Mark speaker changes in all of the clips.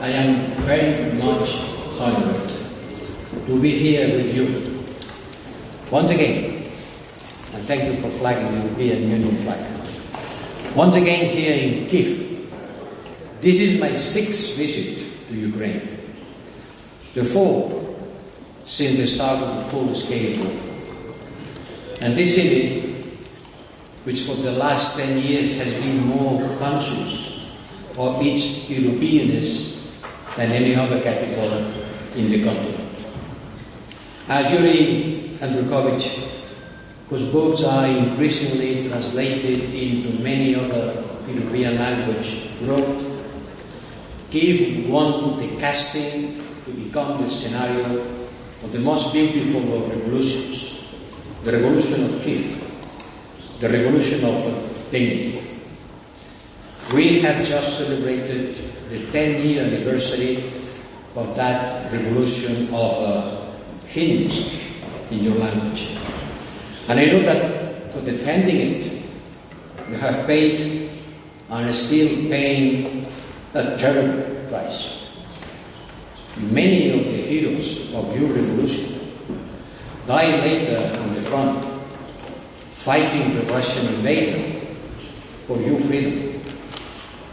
Speaker 1: I am very much honored to be here with you once again, and thank you for flagging the European Union flag. Once again here in Kyiv. This is my 6th visit to Ukraine, the 4th since the start of the full-scale war. And this city, which for the last 10 years has been more conscious of its Europeanness than any other capital in the continent. As Yuri Andrukovich, whose books are increasingly translated into many other European languages, wrote, Kyiv won the casting to become the scenario of the most beautiful of revolutions, the revolution of Kyiv, the revolution of dignity. We have just celebrated the 10-year anniversary of that revolution of Hindi in your language. And I know that for defending it, you have paid and are still paying a terrible price. Many of the heroes of your revolution died later on the front, fighting the Russian invader for your freedom.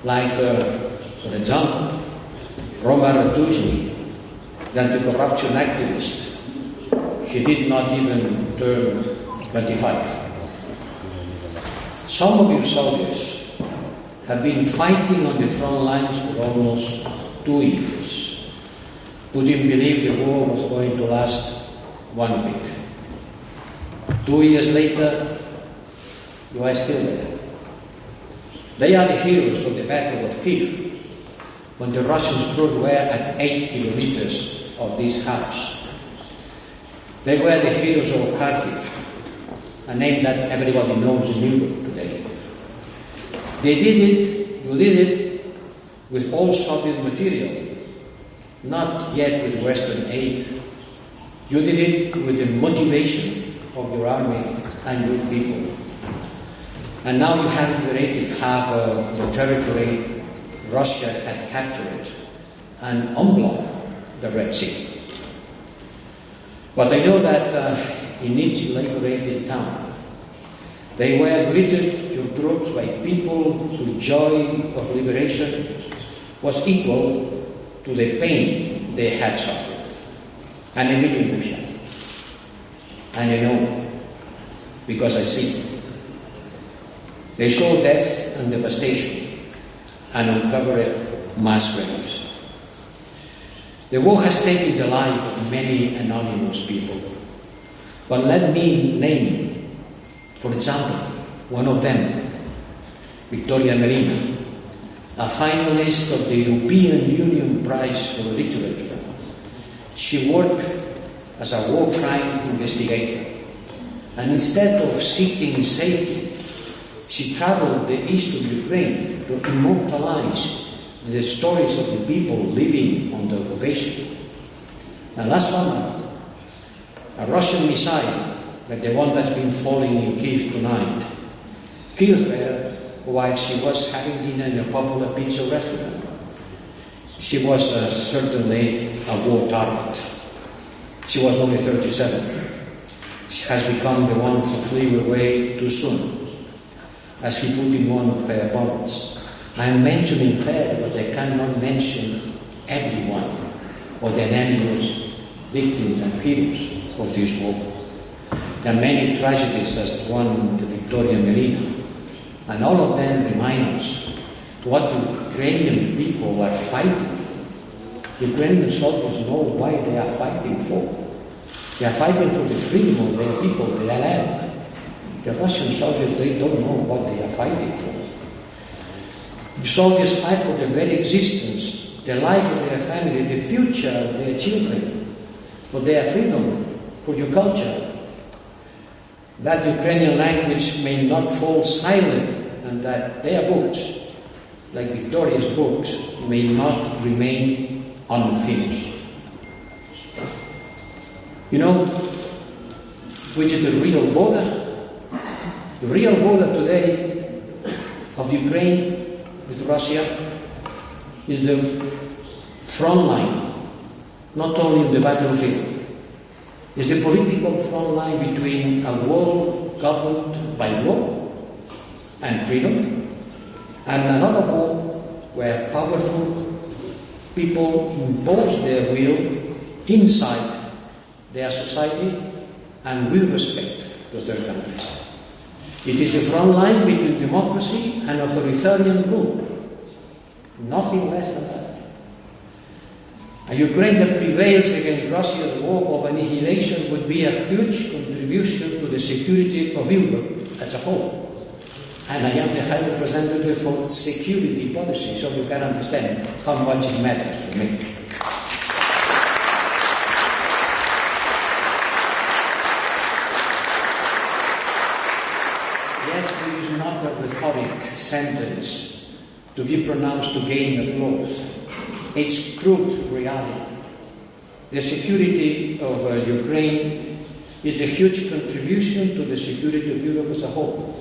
Speaker 1: Like, for example, Roman Ratuzhny, the anti-corruption activist. He did not even turn 25. Some of your soldiers have been fighting on the front lines for almost 2 years. Putin believed the war was going to last 1 week. 2 years later, you are still there. They are the heroes of the Battle of Kyiv, when the Russian troops were at 8 kilometers of this house. They were the heroes of Kharkiv, a name that everybody knows in Europe today. They did it, you did it, with all Soviet material, not yet with Western aid. You did it with the motivation of your army and your people. And now you have liberated half of the territory Russia had captured and unblocked the Red Sea. But I know that in each liberated town, they were greeted, your troops, by people whose joy of liberation was equal to the pain they had suffered. And I mean in Russia. And I know, because I see. They saw death and devastation and uncovered mass graves. The war has taken the life of many anonymous people. But let me name, for example, one of them, Victoria Merina, a finalist of the European Union Prize for Literature. She worked as a war crime investigator, and instead of seeking safety, she traveled the east of Ukraine to immortalize the stories of the people living on the occupation. And last summer, a Russian missile, like the one that's been falling in Kyiv tonight, killed her while she was having dinner in a popular pizza restaurant. She was certainly a war target. She was only 37. She has become the one who flew away too soon, as he put in one of her opponents. I am mentioning her because I cannot mention everyone of the anonymous victims and heroes of this war. There are many tragedies as one to Victoria Merina, and all of them remind us what the Ukrainian people are fighting for. Ukrainian soldiers know why they are fighting for. They are fighting for the freedom of their people, their land. The Russian soldiers, they don't know what they are fighting for. The soldiers fight for their very existence, the life of their family, the future of their children, for their freedom, for your culture. That Ukrainian language may not fall silent, and that their books, like Victoria's books, may not remain unfinished. You know, which is the real border? The real border today of Ukraine with Russia is the front line, not only in the battlefield. It's the political front line between a world governed by law and freedom, and another world where powerful people impose their will inside their society and with respect to their countries. It is the front line between democracy and authoritarian rule. Nothing less than that. A Ukraine that prevails against Russia's war of annihilation would be a huge contribution to the security of Europe as a whole. And I am the High Representative for Security Policy, so you can understand how much it matters for me. Yes, there is not a rhetoric sentence to be pronounced to gain applause. It's crude reality. The security of Ukraine is the huge contribution to the security of Europe as a whole.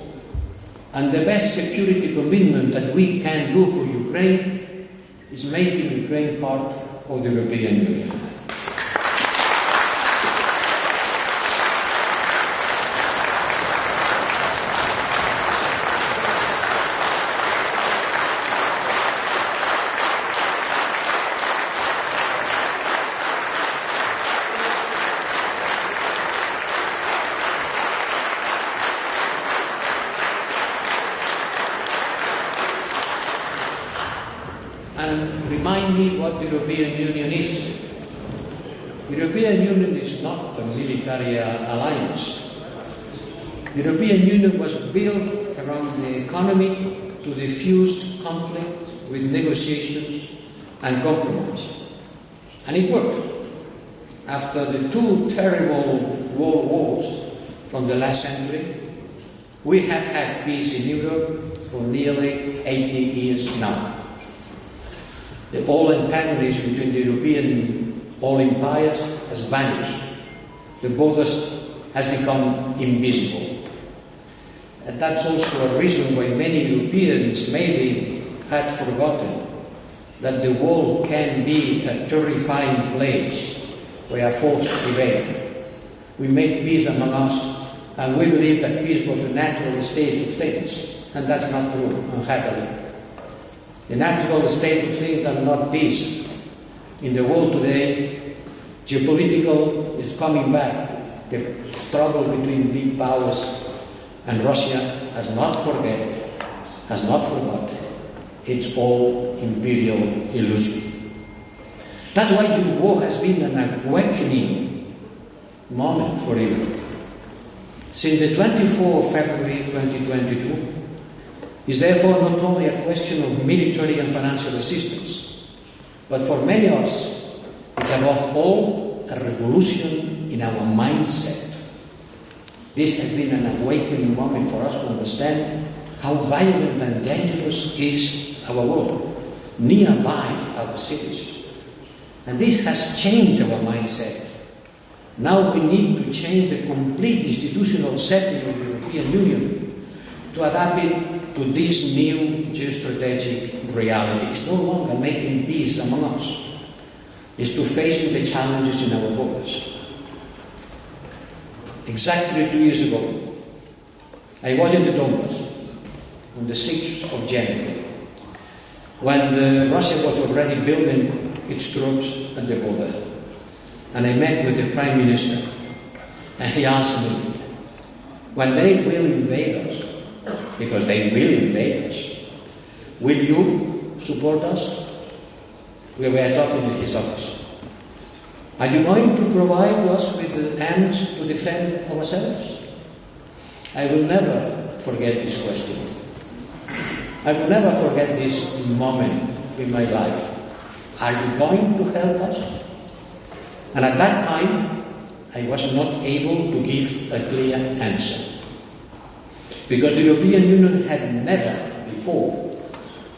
Speaker 1: And the best security commitment that we can do for Ukraine is making Ukraine part of the European Union. And remind me what the European Union is. The European Union is not a military alliance. The European Union was built around the economy to diffuse conflict with negotiations and compromise. And it worked. After the two terrible world wars from the last century, we have had peace in Europe for nearly 80 years now. The old antagonism between the European old empires has vanished. The borders has become invisible. And that's also a reason why many Europeans maybe had forgotten that the world can be a terrifying place where force prevails. We make peace among us, and we believe that peace was the natural state of things, and that's not true, unhappily. The natural state of things are not peace. In the world today, geopolitical is coming back. The struggle between big powers, and Russia has not forgot. It's all imperial illusion. That's why the war has been an awakening moment for Europe. Since the 24th of February 2022, is therefore not only a question of military and financial assistance, but for many of us, it's above all a revolution in our mindset. This has been an awakening moment for us to understand how violent and dangerous is our world, nearby our cities. And this has changed our mindset. Now we need to change the complete institutional setting of the European Union to adapt it to this new geostrategic reality. It's no longer making peace among us. It's to face the challenges in our borders. Exactly 2 years ago, I was in the Donbass on the 6th of January, when Russia was already building its troops at the border. And I met with the Prime Minister, and he asked me, when they will invade us, because they will invade us, will you support us? We were talking in his office. Are you going to provide us with the arms to defend ourselves? I will never forget this question. I will never forget this moment in my life. Are you going to help us? And at that time, I was not able to give a clear answer. Because the European Union had never before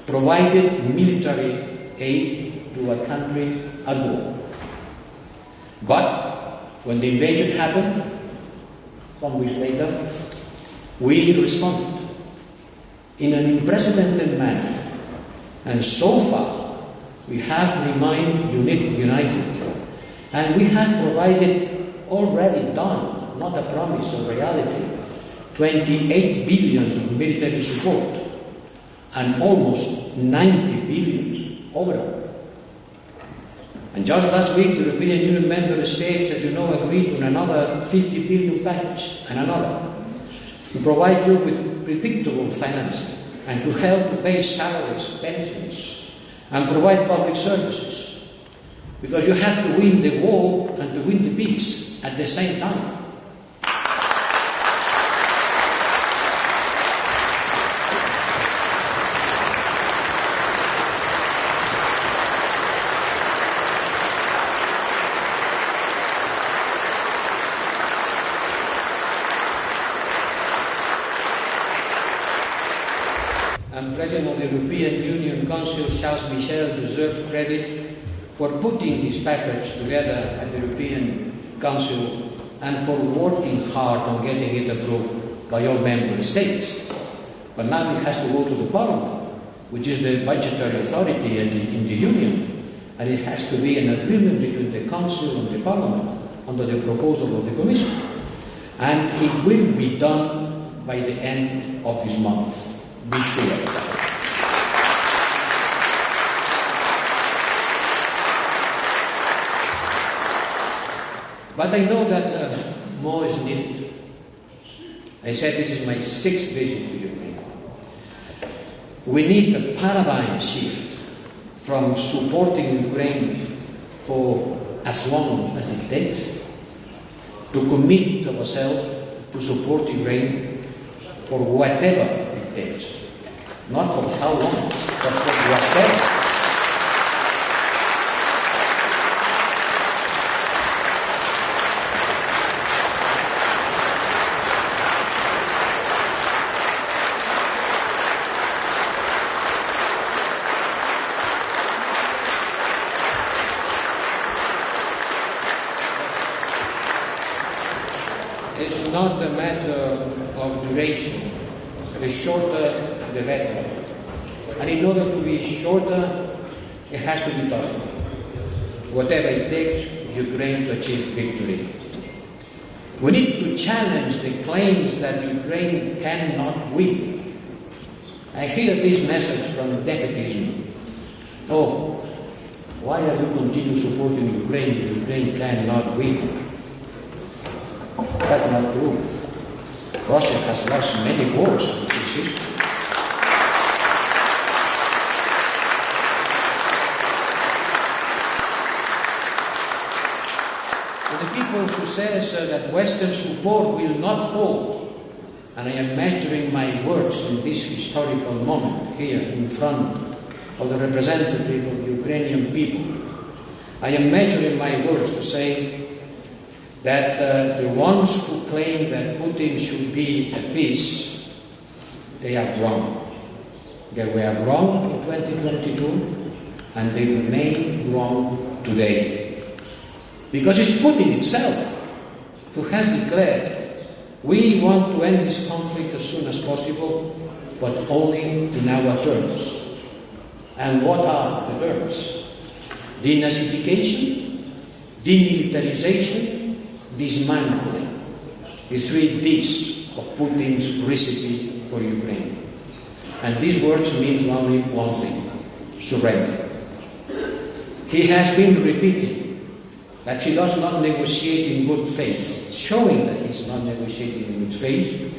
Speaker 1: provided military aid to a country at war. But when the invasion happened, some weeks later, we responded in an unprecedented manner. And so far, we have remained united, and we have provided, already done, not a promise, a reality, 28 billion of military support and almost 90 billion overall. And just last week, the European Union member states, as you know, agreed on another 50 billion package and another to provide you with predictable financing and to help to pay salaries, pensions, and provide public services. Because you have to win the war and to win the peace at the same time. And President of the European Union Council, Charles Michel, deserves credit for putting this package together at the European Council and for working hard on getting it approved by all member states. But now it has to go to the Parliament, which is the budgetary authority in the Union, and it has to be an agreement between the Council and the Parliament under the proposal of the Commission. And it will be done by the end of this month. Be sure of that. But I know that more is needed. I said this is my 6th visit to Ukraine. We need a paradigm shift from supporting Ukraine for as long as it takes to commit ourselves to support Ukraine for whatever it takes. Not for how long, but for whatever. It's not a matter of duration. The shorter, the better. And in order to be shorter, it has to be tougher. Whatever it takes, Ukraine to achieve victory. We need to challenge the claims that Ukraine cannot win. I hear this message from defeatism. Oh, why are you continue supporting Ukraine if Ukraine cannot win? That's not true. Russia has lost many wars in its history. For the people who says that Western support will not hold, and I am measuring my words in this historical moment here in front of the representative of the Ukrainian people, I am measuring my words to say that the ones who claim that Putin should be at peace, they are wrong. They were wrong in 2022, and they remain wrong today. Because it's Putin itself who has declared, we want to end this conflict as soon as possible, but only in our terms. And what are the terms? Denazification, demilitarization, dismantling, the 3 Ds of Putin's recipe for Ukraine. And these words mean only one thing: surrender. He has been repeating that he does not negotiate in good faith, showing that he's not negotiating in good faith,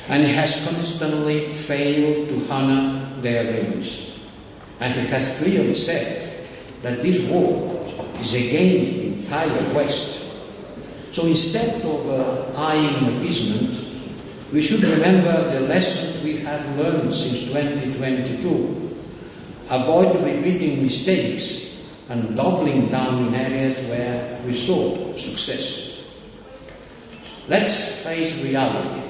Speaker 1: and he has constantly failed to honor their agreements. And he has clearly said that this war is against the entire West. So instead of eyeing appeasement, we should remember the lessons we have learned since 2022. Avoid repeating mistakes and doubling down in areas where we saw success. Let's face reality.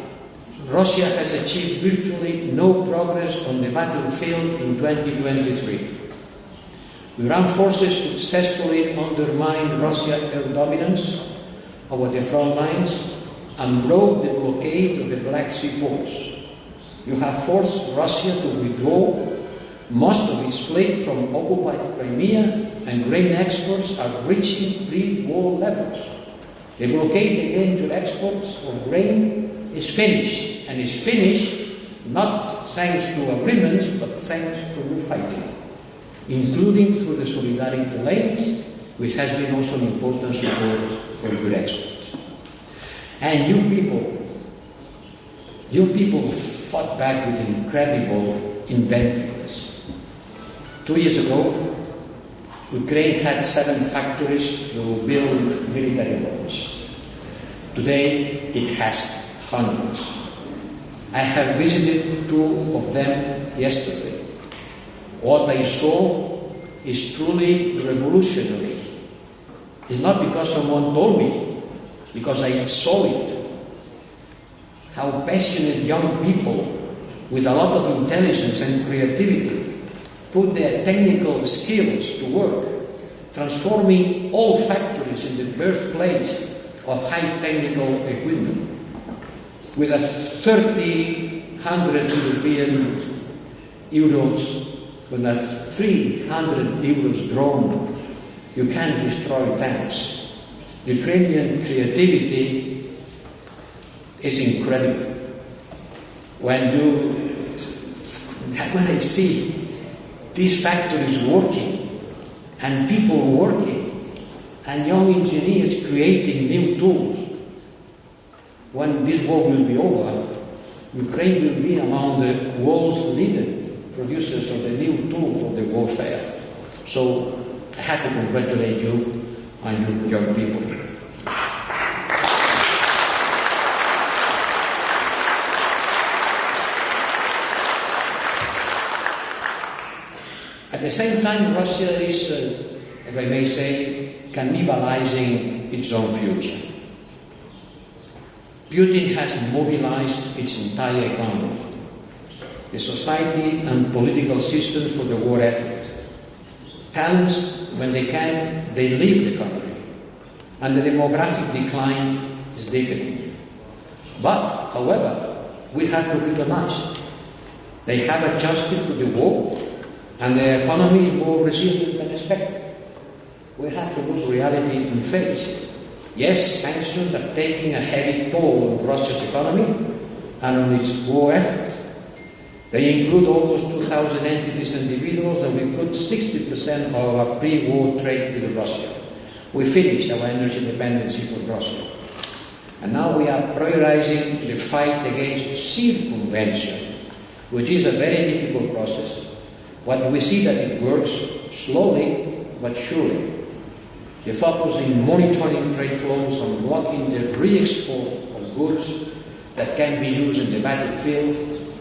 Speaker 1: Russia has achieved virtually no progress on the battlefield in 2023. The armed forces successfully undermined Russia's air dominance over the front lines and broke the blockade of the Black Sea ports. You have forced Russia to withdraw Most of its fled from occupied Crimea, and grain exports are reaching pre-war levels. The blockade against exports of grain is finished, and is finished not thanks to agreements, but thanks to new fighting, including through the solidarity lanes, which has been also an important support for your exports. And you people fought back with incredible inventiveness. 2 years ago, Ukraine had 7 factories to build military weapons. Today, it has hundreds. I have visited 2 of them yesterday. What I saw is truly revolutionary. It's not because someone told me, because I saw it. How passionate young people with a lot of intelligence and creativity put their technical skills to work, transforming all factories in the birthplace of high technical equipment. With a 300 European euros, with a 300 euros drone, you can't destroy tanks. Ukrainian creativity is incredible. When I see these factories working, and people working, and young engineers creating new tools, when this war will be over, Ukraine will be among the world's leading producers of the new tools of the warfare. So I have to congratulate you and you young people. At the same time, Russia is, if I may say, cannibalizing its own future. Putin has mobilized its entire economy, the society and political systems for the war effort. Talents, when they can, they leave the country, and the demographic decline is deepening. But, however, we have to recognize they have adjusted to the war, and their economy is more resilient than expected. We have to look reality in face. Yes, sanctions are taking a heavy toll on Russia's economy and on its war effort. They include almost 2,000 entities and individuals, and we put 60% of our pre-war trade with Russia. We finished our energy dependency from Russia. And now we are prioritizing the fight against circumvention, which is a very difficult process. But we see that it works slowly but surely. The focus in monitoring trade flows and blocking the re-export of goods that can be used in the battlefield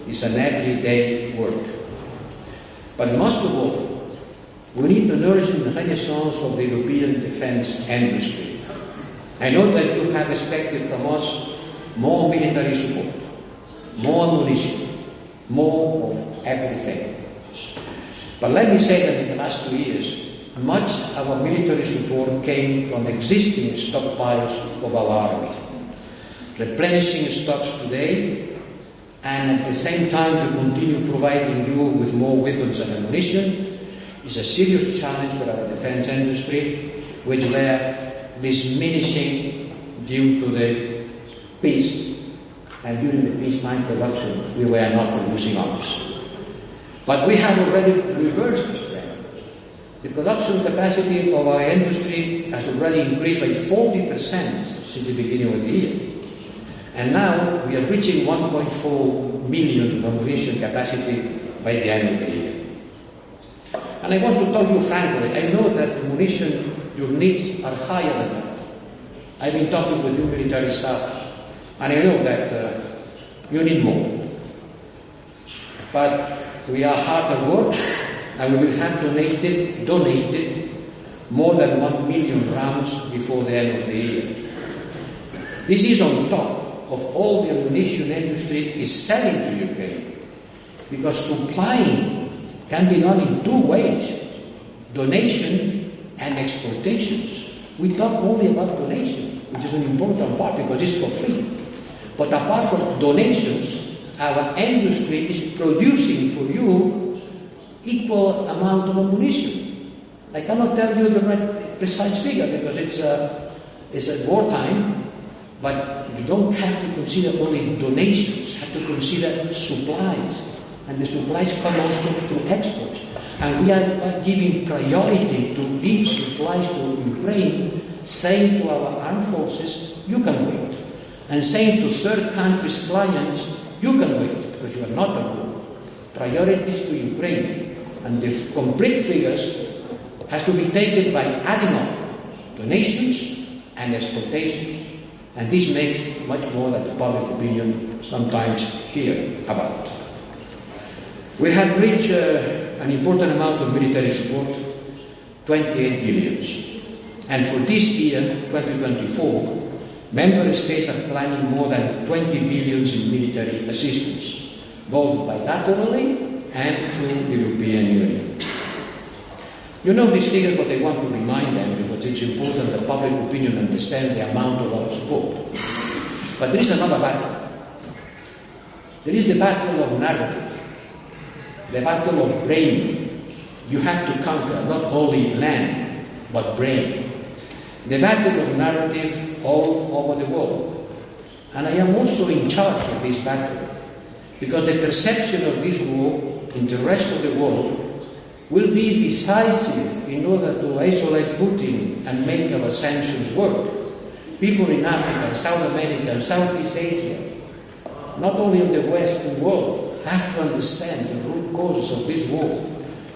Speaker 1: is an everyday work. But most of all, we need an urgent renaissance of the European defense industry. I know that you have expected from us more military support, more ammunition, more of everything. But let me say that in the last 2 years, much of our military support came from existing stockpiles of our army. Replenishing stocks today, and at the same time to continue providing you with more weapons and ammunition, is a serious challenge for our defense industry, which were diminishing due to the peace. And during the peacetime production, we were not producing arms. But we have already reversed this trend. The production capacity of our industry has already increased by 40% since the beginning of the year. And now we are reaching 1.4 million of ammunition capacity by the end of the year. And I want to tell you frankly, I know that ammunition, your needs are higher than that. I've been talking with your military staff, and I know that you need more. But we are hard at work, and we will have donated more than 1 million rounds before the end of the year. This is on top of all the ammunition industry is selling to Ukraine, because supplying can be done in 2 ways, donation and exportations. We talk only about donations, which is an important part because it's for free. But apart from donations, our industry is producing for you equal amount of ammunition. I cannot tell you the right precise figure because it's at wartime, but you don't have to consider only donations, you have to consider supplies. And the supplies come also through exports. And we are giving priority to give supplies to Ukraine, saying to our armed forces, you can wait. And saying to third countries' clients, you can wait, because you are not at war. Priorities to Ukraine. And the complete figures have to be taken by adding up donations and exportations. And this makes much more than the public opinion sometimes hear about. We have reached an important amount of military support, 28 billion. And for this year, 2024, member states are planning more than 20 billion in military assistance, both bilaterally and through the European Union. You know this figure, but I want to remind them because it's important that public opinion understand the amount of our support. But there is another battle. There is the battle of narrative. The battle of brain. You have to conquer not only land, but brain. The battle of narrative all over the world. And I am also in charge of this battle, because the perception of this war in the rest of the world will be decisive in order to isolate Putin and make our sanctions work. People in Africa, South America, and Southeast Asia, not only in the Western world, have to understand the root causes of this war,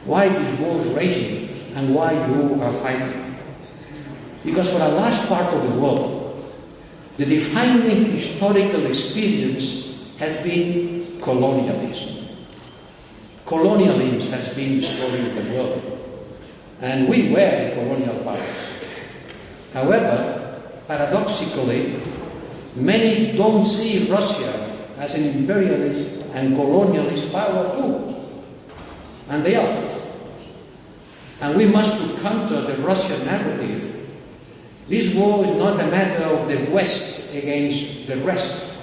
Speaker 1: why this war is raging, and why you are fighting. Because for a large part of the world, the defining historical experience has been colonialism. Colonialism has been the story of the world, and we were the colonial powers. However, paradoxically, many don't see Russia as an imperialist and colonialist power too. And they are. And we must counter the Russian narrative. This war is not a matter of the West against the rest.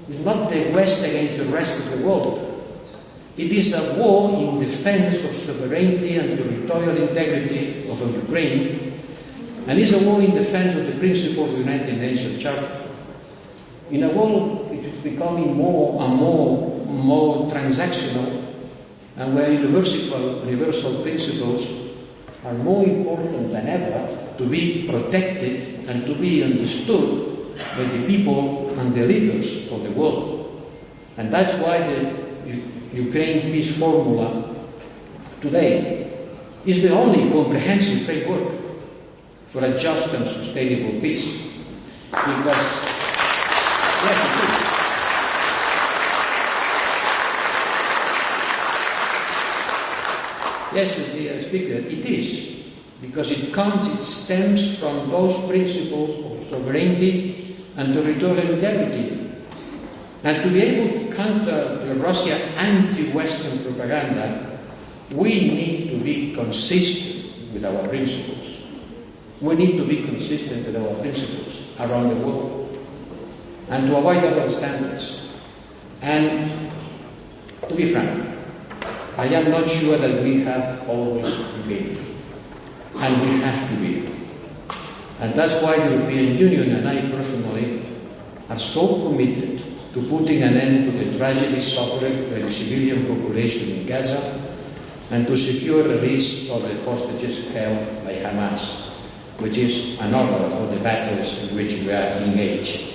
Speaker 1: It's not the West against the rest of the world. It is a war in defense of sovereignty and territorial integrity of Ukraine, and it's a war in defense of the principles of the United Nations Charter. In a world it is becoming more and more transactional, and where universal principles are more important than ever to be protected and to be understood by the people and the leaders of the world. And that's why the Ukraine peace formula today is the only comprehensive framework for a just and sustainable peace. Because, yes, dear Speaker, it is. Because it stems from those principles of sovereignty and territorial integrity. And to be able to counter the Russian anti-Western propaganda, we need to be consistent with our principles. We need to be consistent with our principles around the world and to avoid double standards. And to be frank, I am not sure that we have always been, and we have to be. And that's why the European Union and I personally are so committed to putting an end to the tragedy suffered by the civilian population in Gaza and to secure release of the hostages held by Hamas, which is another of the battles in which we are engaged.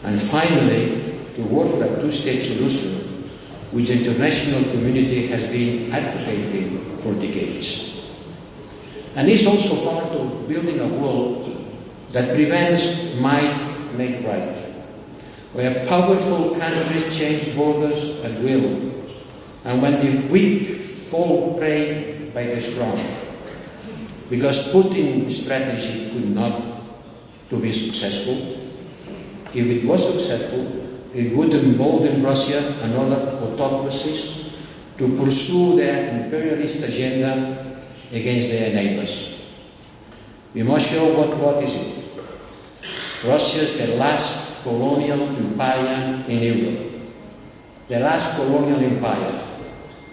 Speaker 1: And finally, to work for a two-state solution, which the international community has been advocating for decades. And it's also part of building a world that prevents might make right, where powerful countries change borders at will, and when the weak fall prey by the strong. Because Putin's strategy could not to be successful. If it was successful, it would embolden Russia and other autocracies to pursue their imperialist agenda against their neighbors. We must show what is it. Russia is the last colonial empire in Europe. The last colonial empire.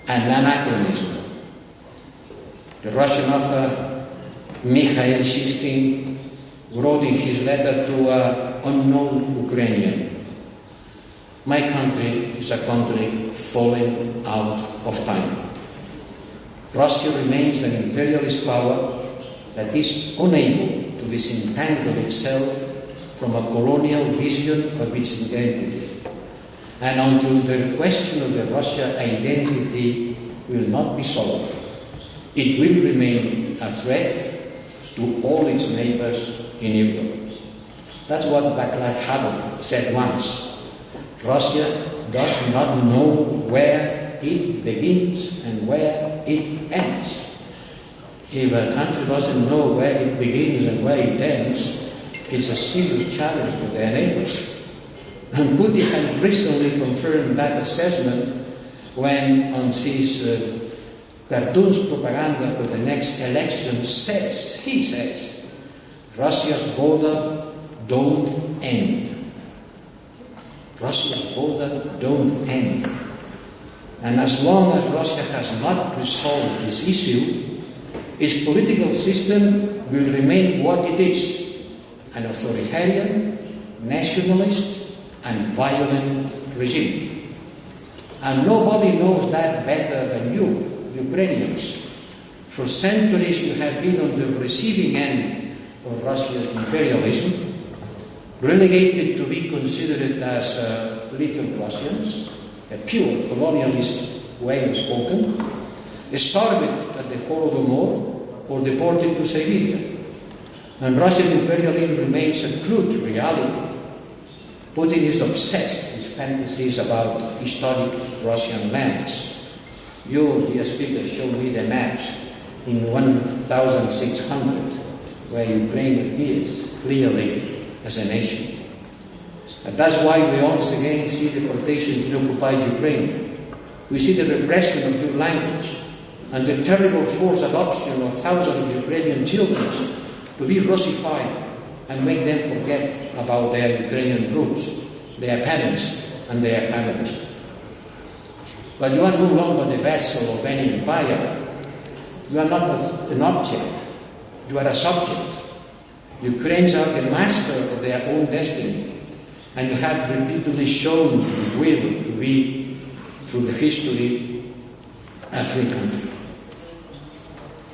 Speaker 1: an anachronism. The Russian author Mikhail Shishkin wrote in his letter to an unknown Ukrainian, "My country is a country falling out of time. Russia remains an imperialist power that is unable to disentangle itself from a colonial vision of its identity. And until the question of the Russian identity will not be solved, it will remain a threat to all its neighbors in Europe." That's what Václav Havel said once. Russia does not know where it begins and where it ends. If a country doesn't know where it begins and where it ends, it's a serious challenge to their neighbors. And Putin has recently confirmed that assessment when, on his cartoons propaganda for the next election, he says, Russia's border don't end. Russia's border don't end. And as long as Russia has not resolved this issue, its political system will remain what it is, an authoritarian, nationalist, and violent regime. And nobody knows that better than you, Ukrainians. For centuries you have been on the receiving end of Russia's imperialism, relegated to be considered as little Russians, a pure colonialist way of spoken, starved at the Holodomor or deported to Siberia. And Russian imperialism remains a crude reality. Putin is obsessed with fantasies about historic Russian lands. You, dear speaker, showed me the maps in 1600, where Ukraine appears clearly as a nation. And that's why we once again see deportations in occupied Ukraine. We see the repression of your language and the terrible forced adoption of thousands of Ukrainian children to be Russified and make them forget about their Ukrainian roots, their parents and their families. But you are no longer the vessel of any empire. You are not an object. You are a subject. Ukrainians are the master of their own destiny, and you have repeatedly shown the will to be, through the history, a free country.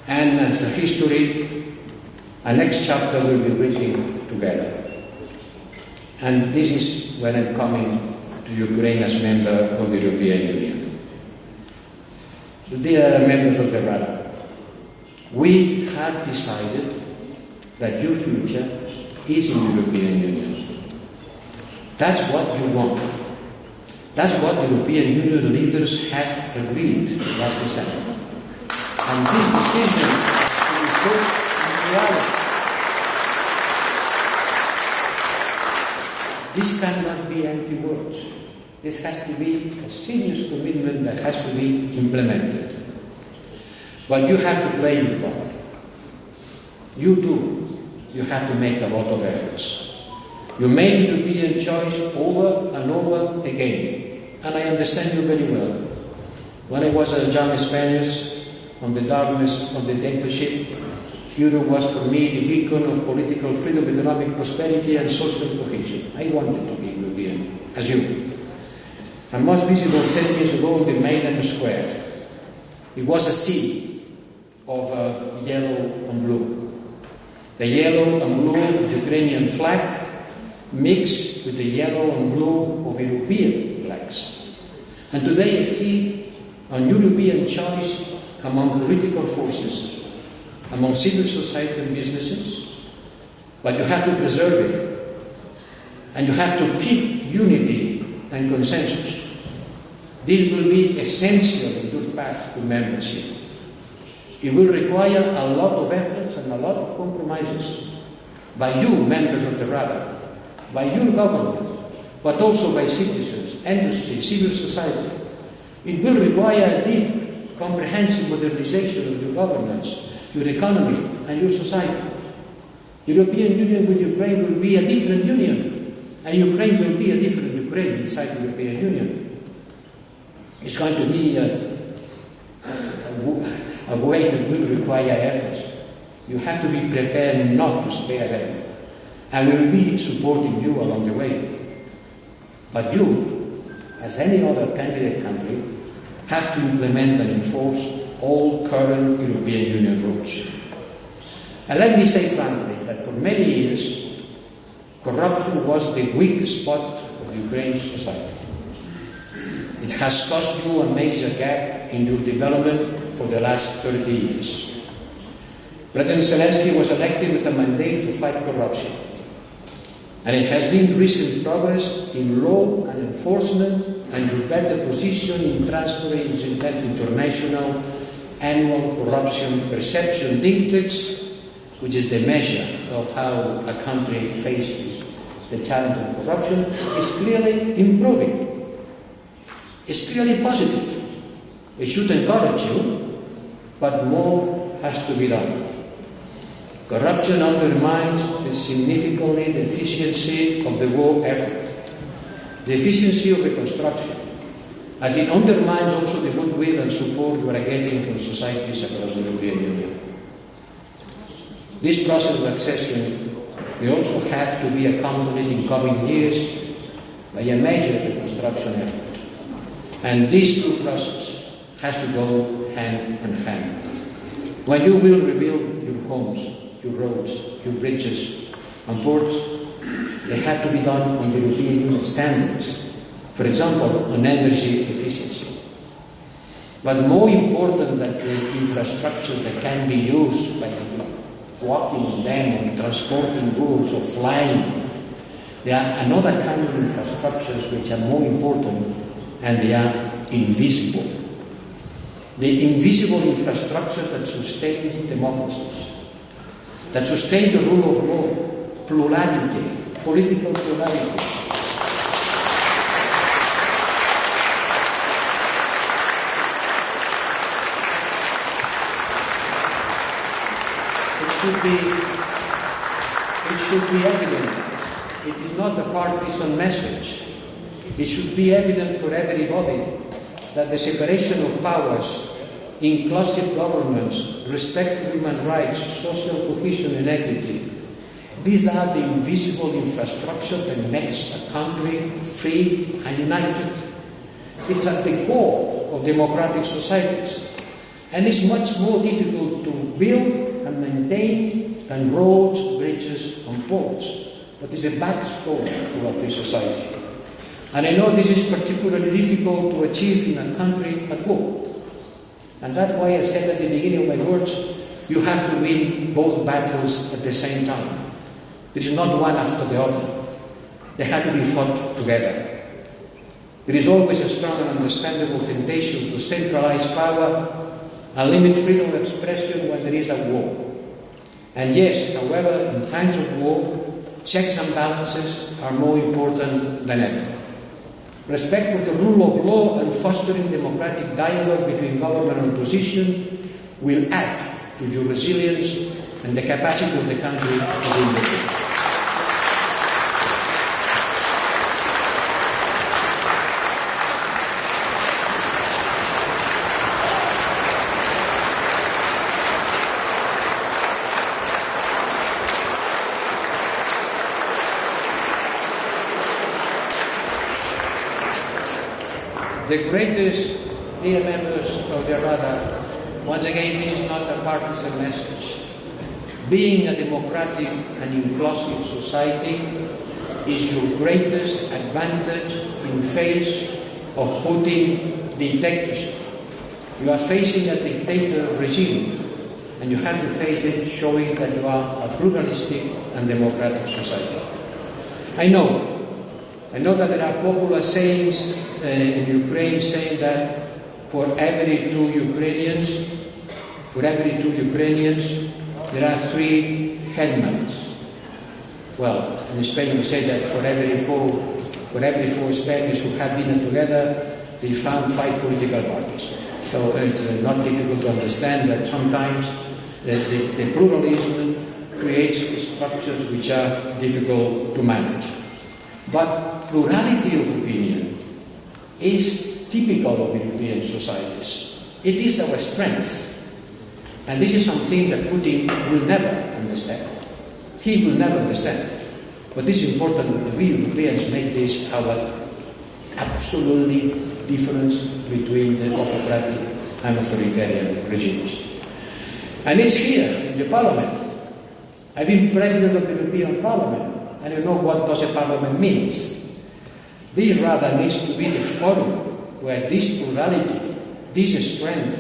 Speaker 1: And as a history, a next chapter will be written together. And this is when I'm coming to Ukraine as member of the European Union. Dear members of the Rada, we have decided that your future is in the European Union. That's what you want. That's what the European Union leaders have agreed last December. And this decision will put in reality. This cannot be empty words. This has to be a serious commitment that has to be implemented. But you have to play your part. You do. You have to make a lot of efforts. You made the European choice over and over again. And I understand you very well. When I was a young Spaniard on the darkness of the dictatorship, Europe was for me the beacon of political freedom, economic prosperity and social cohesion. I wanted to be European, as you. And most visible 10 years ago in the Maidan Square, it was a sea of yellow and blue. The yellow and blue of the Ukrainian flag mixed with the yellow and blue of European flags. And today I see a European choice among political forces, among civil society and businesses, but you have to preserve it. And you have to keep unity and consensus. This will be essential in your path to membership. It will require a lot of efforts and a lot of compromises by you, members of the Rada, by your government, but also by citizens, industry, civil society. It will require a deep, comprehensive modernization of your governance, your economy, and your society. The European Union with Ukraine will be a different union, and Ukraine will be a different Ukraine inside the European Union. It's going to be a way that will require efforts. You have to be prepared not to spare them, and we'll be supporting you along the way. But you, as any other candidate country, have to implement and enforce all current European Union rules. And let me say frankly that for many years, corruption was the weak spot of Ukraine's society. It has caused you a major gap in your development for the last 30 years. President Zelensky was elected with a mandate to fight corruption. And it has been recent progress in law and enforcement and your better position in transferring international annual corruption perception index, which is the measure of how a country faces the challenge of corruption, is clearly improving. It's clearly positive. It should encourage you, but more has to be done. Corruption undermines significantly the efficiency of the war effort, the efficiency of reconstruction, and it undermines also the goodwill and support we are getting from societies across the European Union. This process of accession will also have to be accompanied in coming years by a major reconstruction effort. And this two process has to go hand in hand. When you will rebuild your homes, your roads, your bridges and ports, they have to be done on the European Union standards. For example, on energy efficiency. But more important than the infrastructures that can be used by walking on them and transporting goods or flying, there are another kind of infrastructures which are more important, and they are invisible. The invisible infrastructures that sustain democracies, that sustain the rule of law, plurality, political plurality. It should be evident. It is not a partisan message. It should be evident for everybody that the separation of powers, inclusive governments, respect for human rights, social cohesion and equity, these are the invisible infrastructure that makes a country free and united. It's at the core of democratic societies. And it's much more difficult to build and maintain than roads, bridges and ports. But it's a backstone of a free society. And I know this is particularly difficult to achieve in a country at war. And that's why I said at the beginning of my words, you have to win both battles at the same time. This is not one after the other. They have to be fought together. There is always a strong and understandable temptation to centralize power and limit freedom of expression when there is a war. And yes, however, in times of war, checks and balances are more important than ever. Respect for the rule of law and fostering democratic dialogue between government and opposition will add to your resilience and the capacity of the country to win the war. The greatest, dear members of the Rada, once again, this is not a partisan message. Being a democratic and inclusive society is your greatest advantage in face of Putin dictatorship. You are facing a dictator regime, and you have to face it showing that you are a pluralistic and democratic society. I know that there are popular sayings in Ukraine saying that for every two Ukrainians, there are 3 headmans. Well, in Spain we say that for every four Spaniards who have dinner together, they found 5 political parties. So it's not difficult to understand that sometimes the pluralism creates structures which are difficult to manage. But plurality of opinion is typical of European societies. It is our strength. And this is something that Putin will never understand. He will never understand. But it is important that we Europeans make this our absolutely difference between the autocratic and authoritarian regimes. And it's here in the Parliament. I've been President of the European Parliament, and I know what does a Parliament means. This rather needs to be the forum where this plurality, this strength,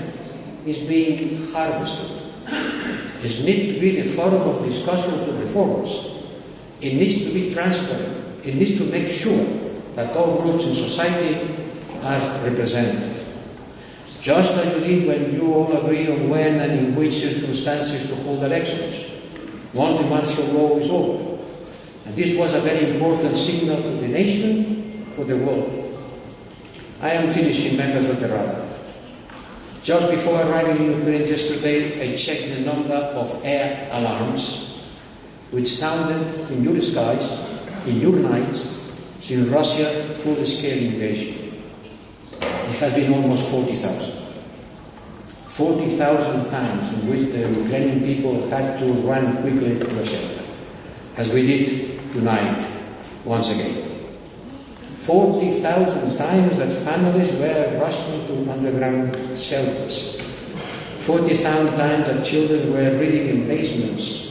Speaker 1: is being harvested. It needs to be the forum of discussion for reforms. It needs to be transparent. It needs to make sure that all groups in society are represented. Just like you did when you all agree on when and in which circumstances to hold elections, once the martial law is over. And this was a very important signal to the nation, for the world. I am finishing, members of the Rada. Just before arriving in Ukraine yesterday, I checked the number of air alarms which sounded in your skies, in your nights, since Russia's full-scale invasion. It has been almost 40,000. 40,000 times in which the Ukrainian people had to run quickly to a shelter, as we did tonight, once again. 40,000 times that families were rushing to underground shelters. 40,000 times that children were reading in basements.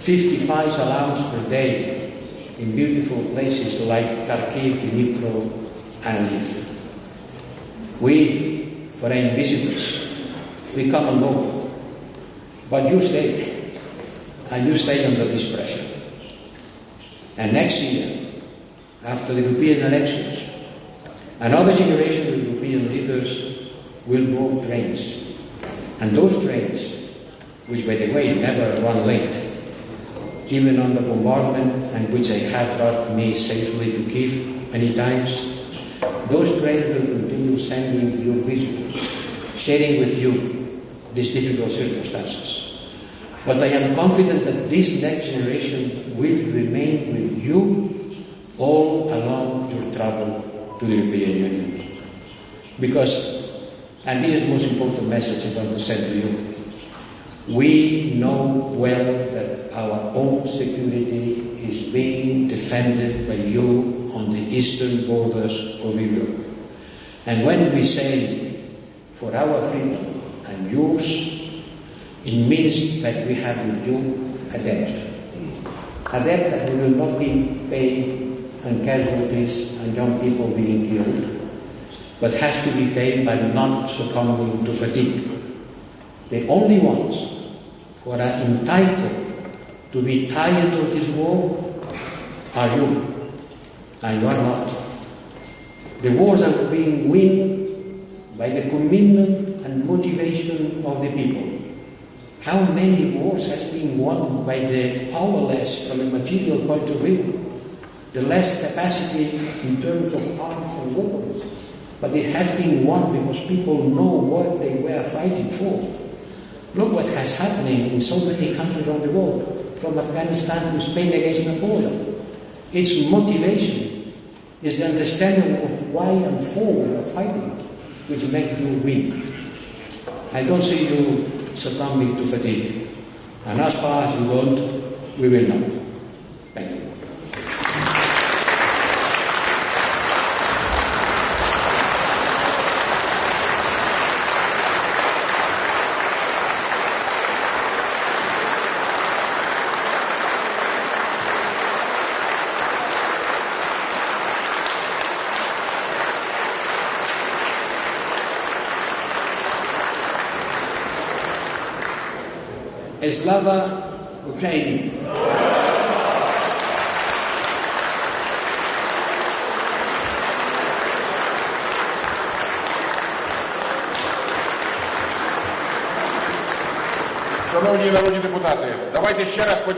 Speaker 1: 55 alarms per day in beautiful places like Kyiv, Dnipro, and Lviv. We, foreign visitors, we come and go. But you stay, and you stay under this pressure. And next year, after the European elections, another generation of European leaders will board trains. And those trains, which by the way never run late, even under bombardment, and which I have brought me safely to Kyiv many times, those trains will continue sending your visitors, sharing with you these difficult circumstances. But I am confident that this next generation will remain with you all along your travel to the European Union. Because, and this is the most important message I want to send to you, we know well that our own security is being defended by you on the eastern borders of Europe. And when we say, for our freedom and yours, it means that we have with you a debt. A debt that we will not be paid and casualties and young people being killed, but has to be paid by not succumbing to fatigue. The only ones who are entitled to be tired of this war are you, and you are not. The wars are being won by the commitment and motivation of the people. How many wars has been won by the powerless from a material point of view? The less capacity in terms of arms and weapons. But it has been won because people know what they were fighting for. Look what has happening in so many countries around the world, from Afghanistan to Spain against Napoleon. Its motivation is the understanding of why and for we are fighting, which make you win. I don't see you succumbing to fatigue. And as far as you don't, we will not. Thank you. Slava Ukraini.
Speaker 2: Шановні народні депутати, давайте ще раз подякуємо.